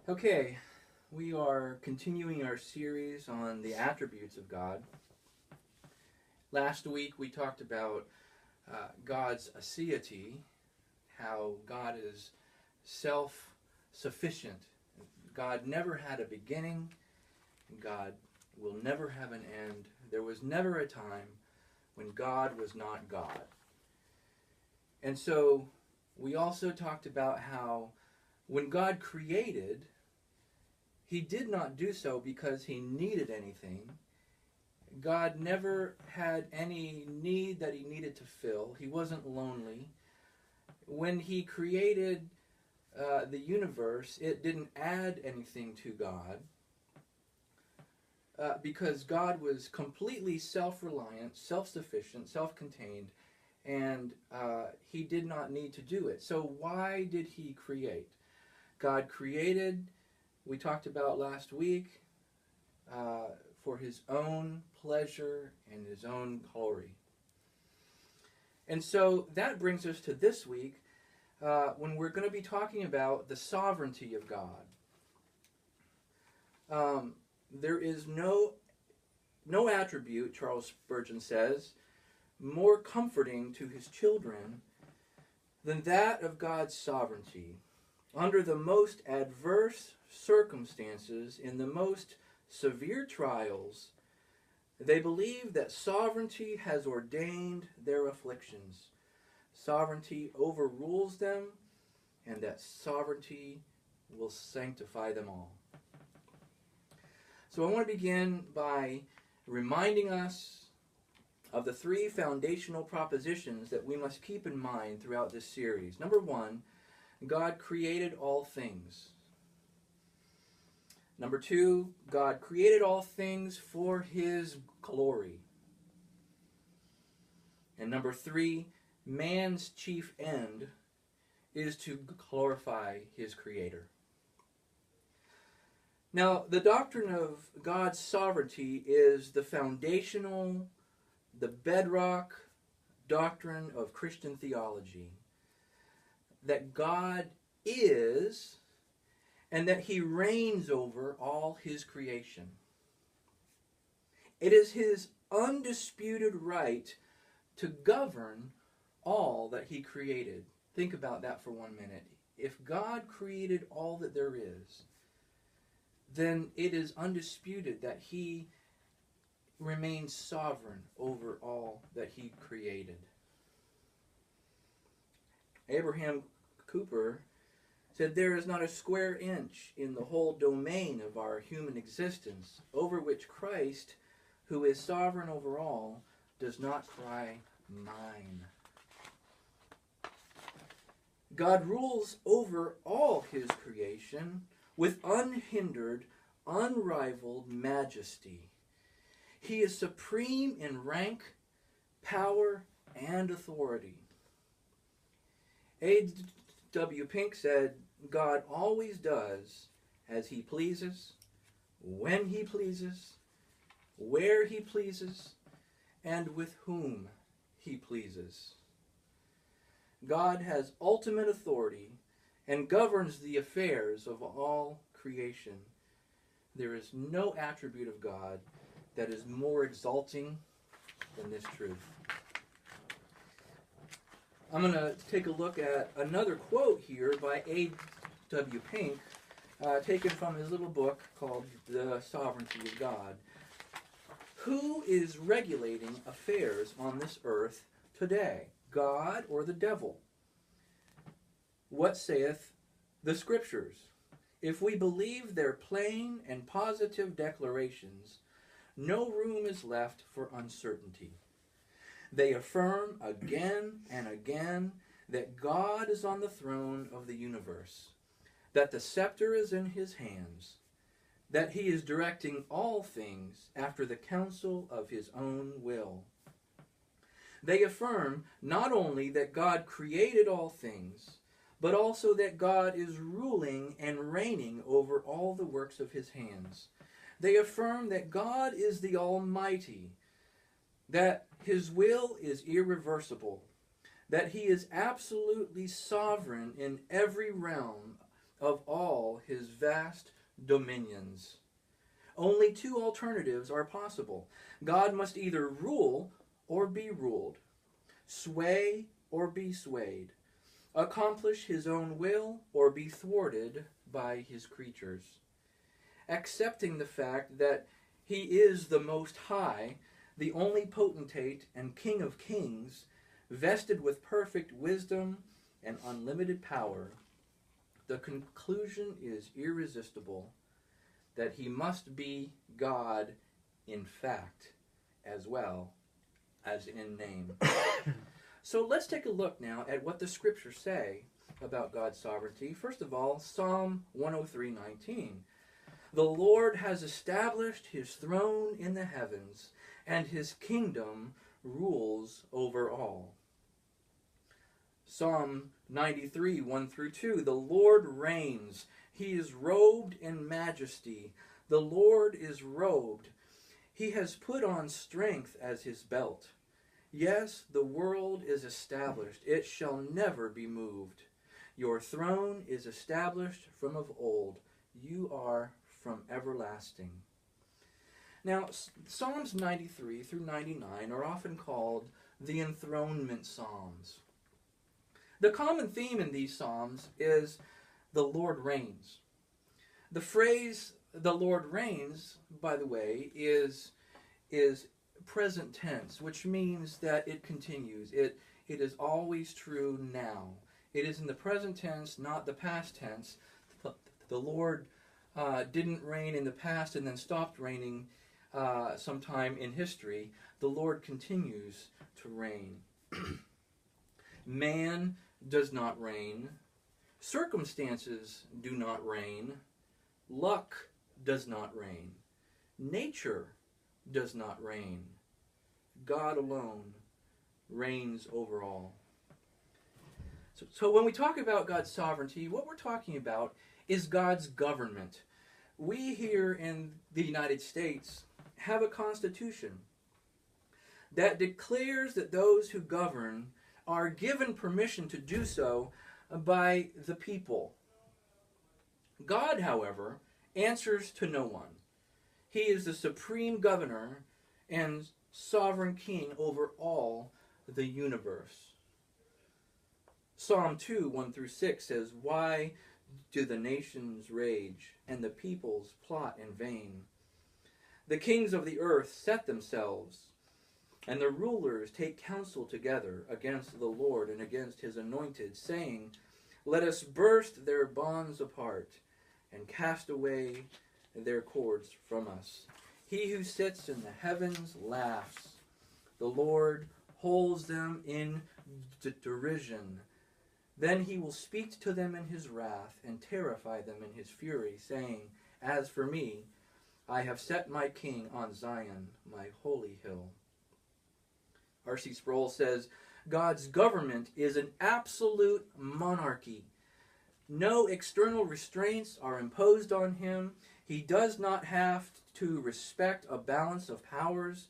Okay, we are continuing our series on the attributes of God. Last week we talked about God's aseity, how God is self-sufficient. God never had a beginning. God will never have an end. There was never a time when God was not God. And so we also talked about how when God created, He did not do so because He needed anything. God never had any need that He needed to fill. He wasn't lonely. When He created the universe, it didn't add anything to God because God was completely self-reliant, self-sufficient, self-contained, and He did not need to do it. So why did He create? God created, we talked about last week, for His own pleasure and His own glory. And so that brings us to this week when we're going to be talking about the sovereignty of God. There is no attribute, Charles Spurgeon says, more comforting to his children than that of God's sovereignty. Under the most adverse circumstances, in the most severe trials, they believe that sovereignty has ordained their afflictions. Sovereignty overrules them, and that sovereignty will sanctify them all. So I want to begin by reminding us of the three foundational propositions that we must keep in mind throughout this series. Number one, God created all things. Number two, God created all things for His glory. And number three, man's chief end is to glorify his Creator. Now, the doctrine of God's sovereignty is the foundational, the bedrock doctrine of Christian theology. That God is, and that He reigns over all His creation. It is His undisputed right to govern all that He created. Think about that for 1 minute. If God created all that there is, then it is undisputed that He remains sovereign over all that He created. Abraham Cooper said, "There is not a square inch in the whole domain of our human existence over which Christ, who is sovereign over all, does not cry, 'Mine.'" God rules over all His creation with unhindered, unrivaled majesty. He is supreme in rank, power, and authority. A.W. Pink said, "God always does as He pleases, when He pleases, where He pleases, and with whom He pleases." God has ultimate authority and governs the affairs of all creation. There is no attribute of God that is more exalting than this truth. I'm going to take a look at another quote here by A.W. Pink, taken from his little book called The Sovereignty of God. Who is regulating affairs on this earth today, God or the devil? What saith the Scriptures? If we believe their plain and positive declarations, no room is left for uncertainty. They affirm again and again that God is on the throne of the universe, that the scepter is in His hands, that He is directing all things after the counsel of His own will. They affirm not only that God created all things, but also that God is ruling and reigning over all the works of His hands. They affirm that God is the Almighty, that His will is irreversible, that He is absolutely sovereign in every realm of all His vast dominions. Only two alternatives are possible. God must either rule or be ruled, sway or be swayed, accomplish his own will or be thwarted by his creatures. Accepting the fact that he is the Most High, the only potentate and King of kings, vested with perfect wisdom and unlimited power, the conclusion is irresistible that he must be God in fact as well as in name. So let's take a look now at what the scriptures say about God's sovereignty. First of all, Psalm 103:19. The Lord has established his throne in the heavens, and his kingdom rules over all. Psalm 93, 1 through 2. The Lord reigns. He is robed in majesty. The Lord is robed. He has put on strength as his belt. Yes, the world is established. It shall never be moved. Your throne is established from of old. You are from everlasting. Now, Psalms 93 through 99 are often called the enthronement psalms. The common theme in these psalms is the Lord reigns. The phrase, the Lord reigns, by the way, is present tense, which means that it continues. It is always true now. It is in the present tense, not the past tense. The Lord didn't reign in the past and then stopped reigning sometime in history. The Lord continues to reign. Man does not reign. Circumstances do not reign. Luck does not reign. Nature does not reign. God alone reigns over all. So when we talk about God's sovereignty, what we're talking about is God's government. We here in the United States have a constitution that declares that those who govern are given permission to do so by the people. God, however, answers to no one. He is the supreme governor and sovereign king over all the universe. Psalm 2, 1 through 6 says, "Why do the nations rage and the peoples plot in vain? The kings of the earth set themselves, and the rulers take counsel together against the Lord and against his anointed, saying, Let us burst their bonds apart and cast away their cords from us. He who sits in the heavens laughs. The Lord holds them in derision. Then he will speak to them in his wrath and terrify them in his fury, saying, As for me, I have set my king on Zion, my holy hill." R.C. Sproul says, God's government is an absolute monarchy. No external restraints are imposed on him. He does not have to respect a balance of powers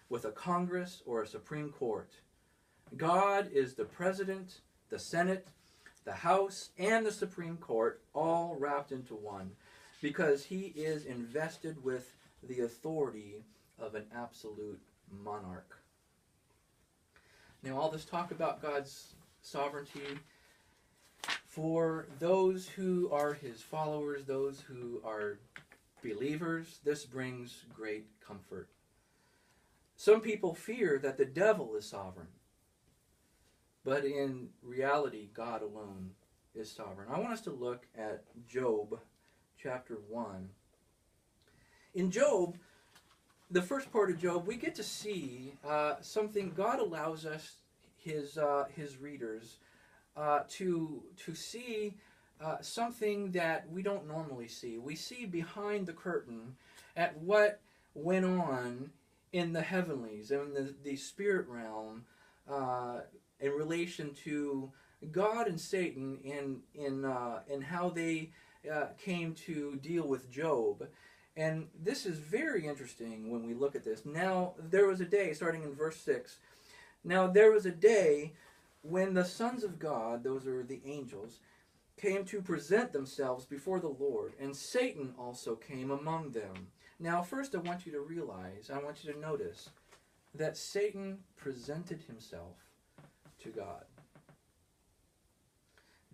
with a Congress or a Supreme Court. God is the President, the Senate, the House, and the Supreme Court, all wrapped into one, because he is invested with the authority of an absolute monarch. Now, all this talk about God's sovereignty, for those who are his followers, those who are believers, this brings great comfort. Some people fear that the devil is sovereign, but in reality, God alone is sovereign. I want us to look at Job chapter 1. In Job, the first part of Job, we get to see something. God allows us, his readers, to see something that we don't normally see. We see behind the curtain at what went on in the heavenlies and the spirit realm in relation to God and Satan in how they came to deal with Job. And this is very interesting when we look at this. Now, there was a day, starting in verse 6, now there was a day when the sons of God, those are the angels, came to present themselves before the Lord, and Satan also came among them. Now, first I want you to notice that Satan presented himself to God.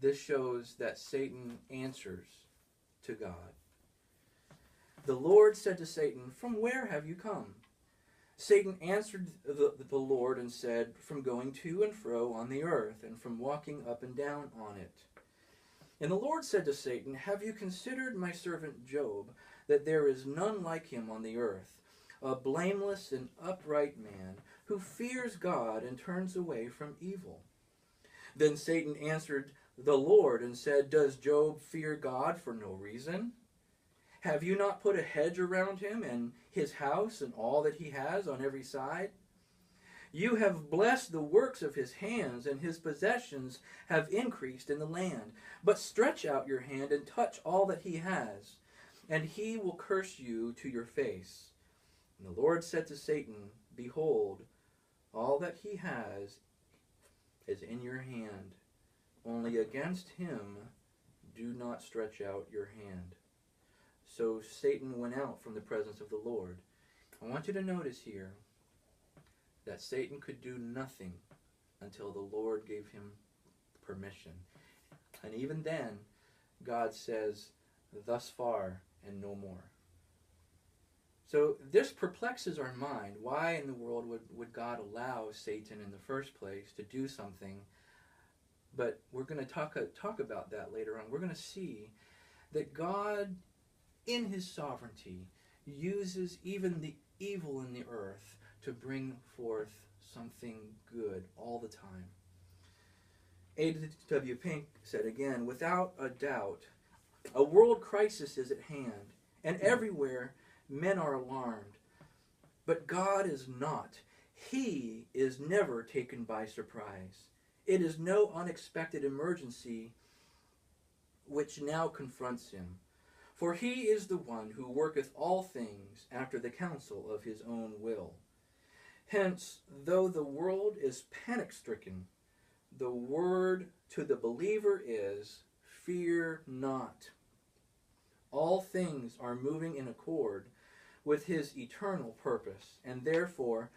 This shows that Satan answers to God. The Lord said to Satan, "From where have you come?" Satan answered the Lord and said, "From going to and fro on the earth, and from walking up and down on it." And the Lord said to Satan, "Have you considered my servant Job, that there is none like him on the earth, a blameless and upright man, who fears God and turns away from evil?" Then Satan answered the Lord and said, "Does Job fear God for no reason? Have you not put a hedge around him and his house and all that he has on every side? You have blessed the works of his hands, and his possessions have increased in the land. But stretch out your hand and touch all that he has, and he will curse you to your face." And the Lord said to Satan, "Behold, all that he has is in your hand. Only against him do not stretch out your hand." So Satan went out from the presence of the Lord. I want you to notice here that Satan could do nothing until the Lord gave him permission. And even then, God says, "Thus far and no more." So this perplexes our mind. Why in the world would God allow Satan in the first place to do something? But we're going to talk about that later on. We're going to see that God, in his sovereignty, uses even the evil in the earth to bring forth something good all the time. A.W. Pink said again, "Without a doubt, a world crisis is at hand, and everywhere men are alarmed. But God is not. He is never taken by surprise. It is no unexpected emergency which now confronts him. For he is the one who worketh all things after the counsel of his own will. Hence, though the world is panic-stricken, the word to the believer is, fear not. All things are moving in accord with his eternal purpose, and therefore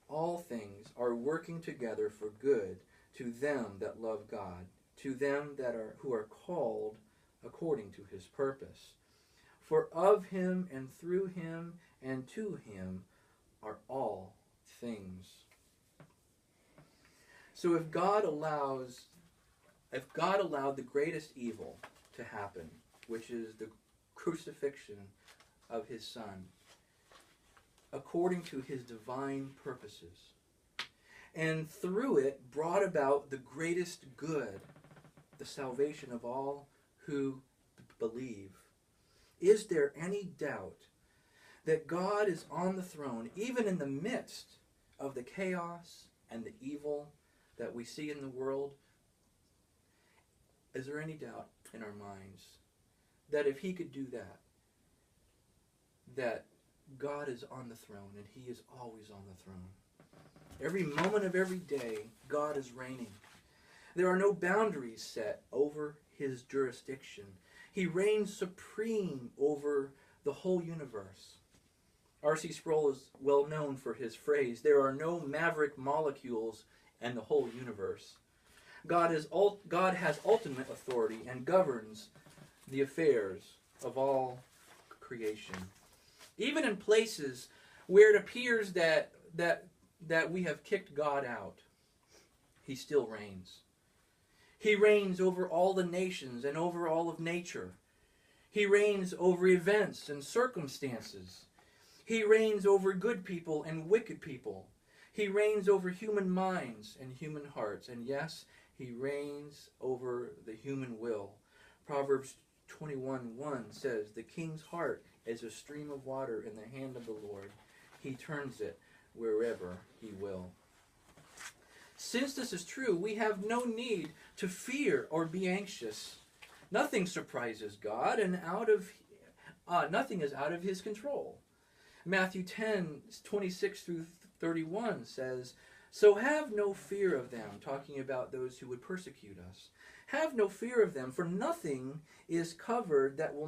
all things are working together for good to them that love God, to them who are called according to his purpose. For of him and through him and to him are all things." So if God allowed the greatest evil to happen, which is the crucifixion of his Son, according to his divine purposes, and through it brought about the greatest good, the salvation of all who believe, is there any doubt that God is on the throne, even in the midst of the chaos and the evil that we see in the world? Is there any doubt in our minds that if he could do that, that God is on the throne, and he is always on the throne? Every moment of every day, God is reigning. There are no boundaries set over his jurisdiction. He reigns supreme over the whole universe. R.C. Sproul is well known for his phrase, "There are no maverick molecules in the whole universe." God has ultimate authority and governs the affairs of all creation. Even in places where it appears that we have kicked God out, he still reigns. He reigns over all the nations and over all of nature. He reigns over events and circumstances. He reigns over good people and wicked people. He reigns over human minds and human hearts. And yes, he reigns over the human will. Proverbs 21:1 says, "The king's heart is a stream of water in the hand of the Lord. He turns it wherever he will." Since this is true, we have no need to fear or be anxious. Nothing surprises God, and nothing is out of his control. Matthew 10:26-31 says, "So have no fear of them," talking about those who would persecute us. Have no fear of them, for nothing is covered that will